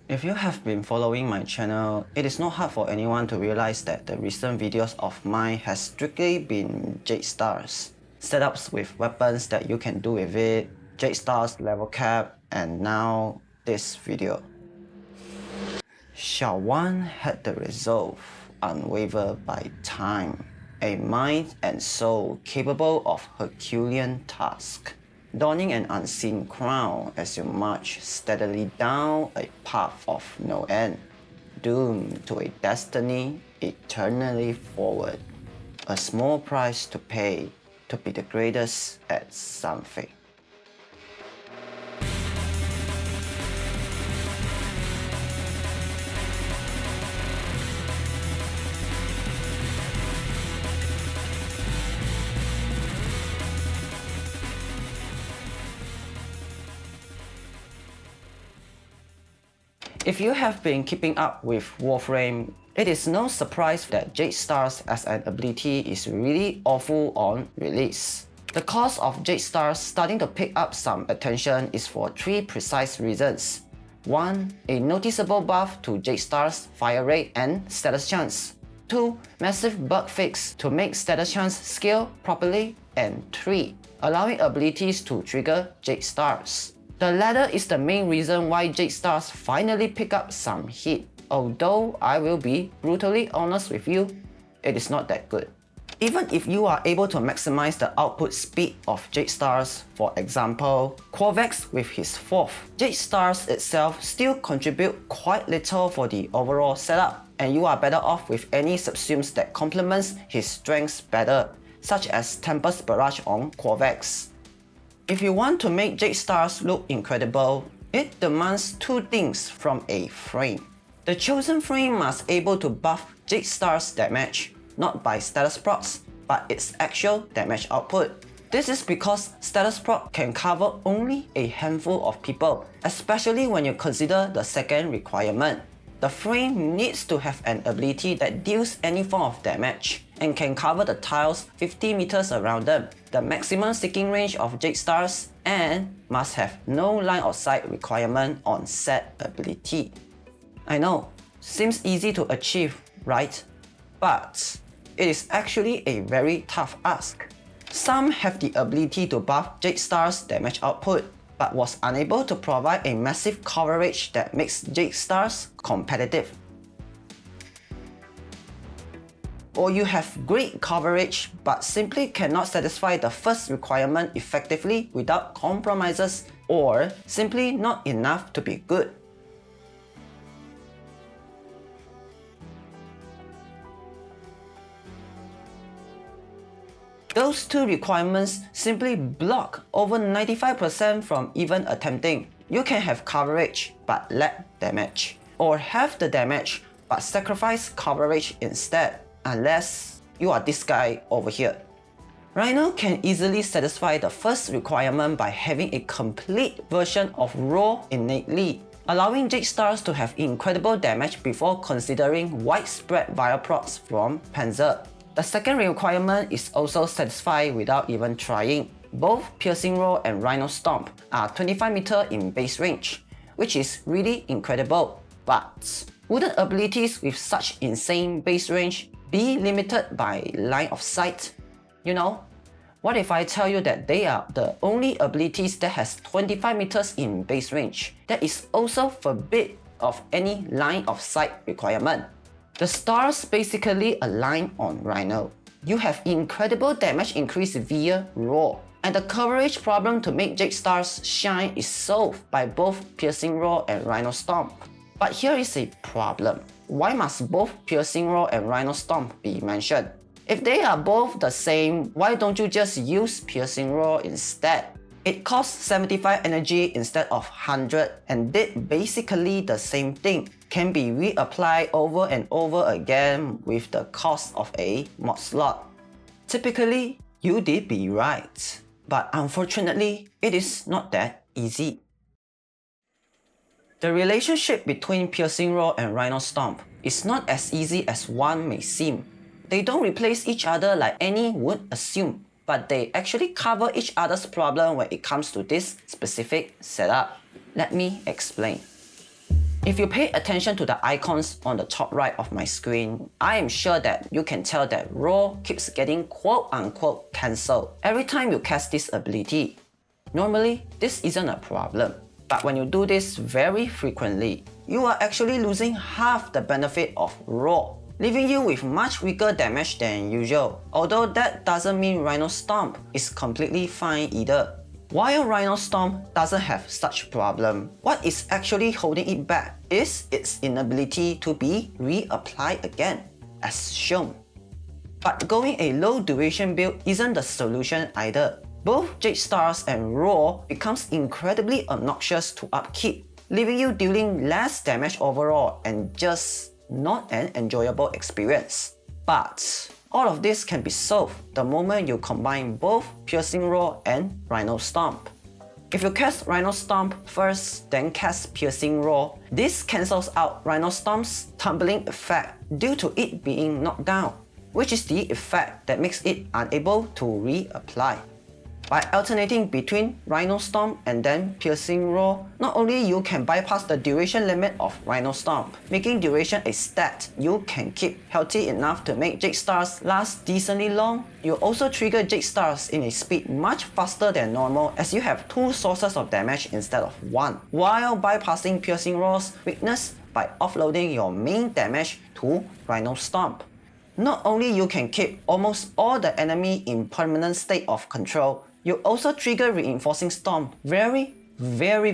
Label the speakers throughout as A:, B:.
A: If you have been following my channel, it is not hard for anyone to realize that the recent videos of mine has strictly been Jade Stars. Setups with weapons that you can do with it, Jade Stars level cap, and now this video. Xiaowan had the resolve, unwavered by time, a mind and soul capable of Herculean task, donning an unseen crown as you march steadily down a path of no end, doomed to a destiny eternally forward. A small price to pay to be the greatest at something. If you have been keeping up with Warframe, it is no surprise that Jade Stars as an ability is really awful on release. The cause of Jade Stars starting to pick up some attention is for three precise reasons. 1. A noticeable buff to Jade Stars fire rate and status chance. 2. Massive bug fix to make status chance scale properly. And 3. Allowing abilities to trigger Jade Stars. The latter is the main reason why Jade Stars finally pick up some heat, although I will be brutally honest with you, it is not that good. Even if you are able to maximize the output speed of Jade Stars, for example, Corvex with his 4th, Jade Stars itself still contribute quite little for the overall setup, and you are better off with any subsumes that complements his strengths better, such as Tempest Barrage on Corvex. If you want to make Jade Stars look incredible, it demands two things from a frame. The chosen frame must able to buff Jade Stars damage, not by status procs, but its actual damage output. This is because status proc can cover only a handful of people, especially when you consider the second requirement. The frame needs to have an ability that deals any form of damage and can cover the tiles 50 meters around them, the maximum sticking range of Jade Stars, and must have no line of sight requirement on said ability. I know, seems easy to achieve, right? But it is actually a very tough ask. Some have the ability to buff Jade Stars damage output, but was unable to provide a massive coverage that makes Jade Stars competitive. Or you have great coverage but simply cannot satisfy the first requirement effectively without compromises, or simply not enough to be good. Those two requirements simply block over 95% from even attempting. You can have coverage but lack damage, or have the damage but sacrifice coverage instead, unless you are this guy over here. Rhino can easily satisfy the first requirement by having a complete version of Raw innately, allowing Jade Stars to have incredible damage before considering widespread via procs from Panzer. The second requirement is also satisfied without even trying. Both Piercing Roar and Rhino Stomp are 25 meter in base range, which is really incredible. But wouldn't abilities with such insane base range be limited by line of sight? You know, what if I tell you that they are the only abilities that has 25 meters in base range that is also forbid of any line of sight requirement? The stars basically align on Rhino. You have incredible damage increase via Roar, and the coverage problem to make Jade Stars shine is solved by both Piercing Roar and Rhino Stomp. But here is a problem. Why must both Piercing Roar and Rhino Stomp be mentioned? If they are both the same, why don't you just use Piercing Roar instead? It costs 75 energy instead of 100 and did basically the same thing. Can be reapplied over and over again with the cost of a mod slot. Typically, you did be right, but unfortunately, it is not that easy. The relationship between Piercing Roar and Rhino Stomp is not as easy as one may seem. They don't replace each other like any would assume, but they actually cover each other's problem when it comes to this specific setup. Let me explain. If you pay attention to the icons on the top right of my screen, I am sure that you can tell that Raw keeps getting quote-unquote cancelled every time you cast this ability. Normally, this isn't a problem, but when you do this very frequently, you are actually losing half the benefit of Raw, leaving you with much weaker damage than usual, although that doesn't mean Rhino Stomp is completely fine either. While Rhino Stomp doesn't have such problem, what is actually holding it back is its inability to be reapplied again, as shown. But going a low duration build isn't the solution either. Both Jade Stars and Raw becomes incredibly obnoxious to upkeep, leaving you dealing less damage overall and just not an enjoyable experience. But all of this can be solved the moment you combine both Piercing Roar and Rhino Stomp. If you cast Rhino Stomp first, then cast Piercing Roar, this cancels out Rhino Stomp's tumbling effect due to it being knocked down, which is the effect that makes it unable to reapply. By alternating between Rhino Stomp and then Piercing Roar, not only you can bypass the duration limit of Rhino Stomp, making duration a stat you can keep healthy enough to make Jade Stars last decently long, you also trigger Jade Stars in a speed much faster than normal as you have 2 sources of damage instead of 1, while bypassing Piercing Roar's weakness by offloading your main damage to Rhino Stomp. Not only you can keep almost all the enemy in permanent state of control, you also trigger Reinforcing Stomp very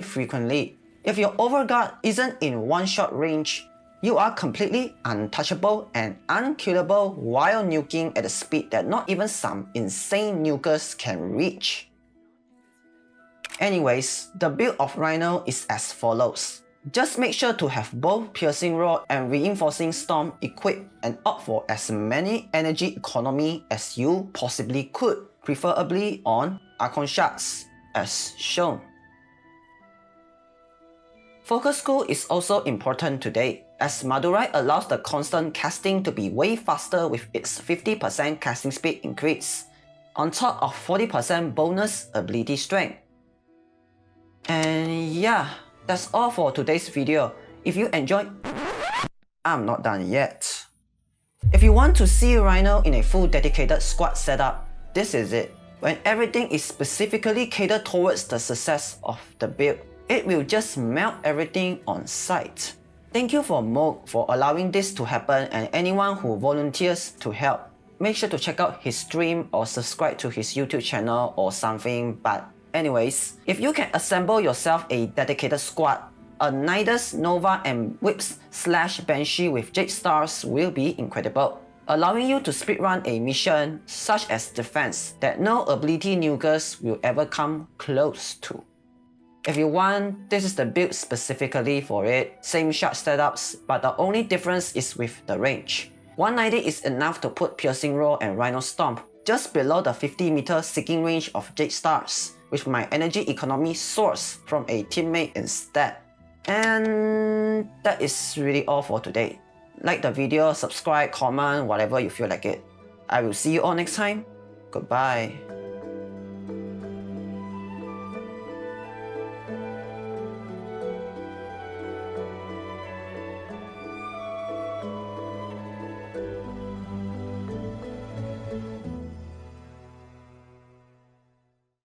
A: frequently. If your Overguard isn't in one-shot range, you are completely untouchable and unkillable while nuking at a speed that not even some insane nukers can reach. Anyways, the build of Rhino is as follows. Just make sure to have both Piercing Roar and Reinforcing Stomp equipped and opt for as many energy economy as you possibly could, preferably on Archon Shards, as shown. Focus School is also important today, as Madurai allows the constant casting to be way faster with its 50% casting speed increase, on top of 40% bonus ability strength. And yeah, that's all for today's video. If you enjoyed, I'm not done yet. If you want to see Rhino in a full dedicated squad setup, this is it. When everything is specifically catered towards the success of the build, it will just melt everything on site. Thank you for Moog for allowing this to happen and anyone who volunteers to help. Make sure to check out his stream or subscribe to his YouTube channel or something, but anyways, if you can assemble yourself a dedicated squad, a Nidus, Nova and Whips / Banshee with Jade Stars will be incredible, allowing you to speedrun a mission such as Defense that no ability nukers will ever come close to. If you want, this is the build specifically for it, same shard setups, but the only difference is with the range. 190 is enough to put Piercing Roar and Rhino Stomp just below the 50-meter seeking range of Jade Stars, with my energy economy source from a teammate instead. And that is really all for today. Like the video, subscribe, comment, whatever you feel like it. I will see you all next time. Goodbye.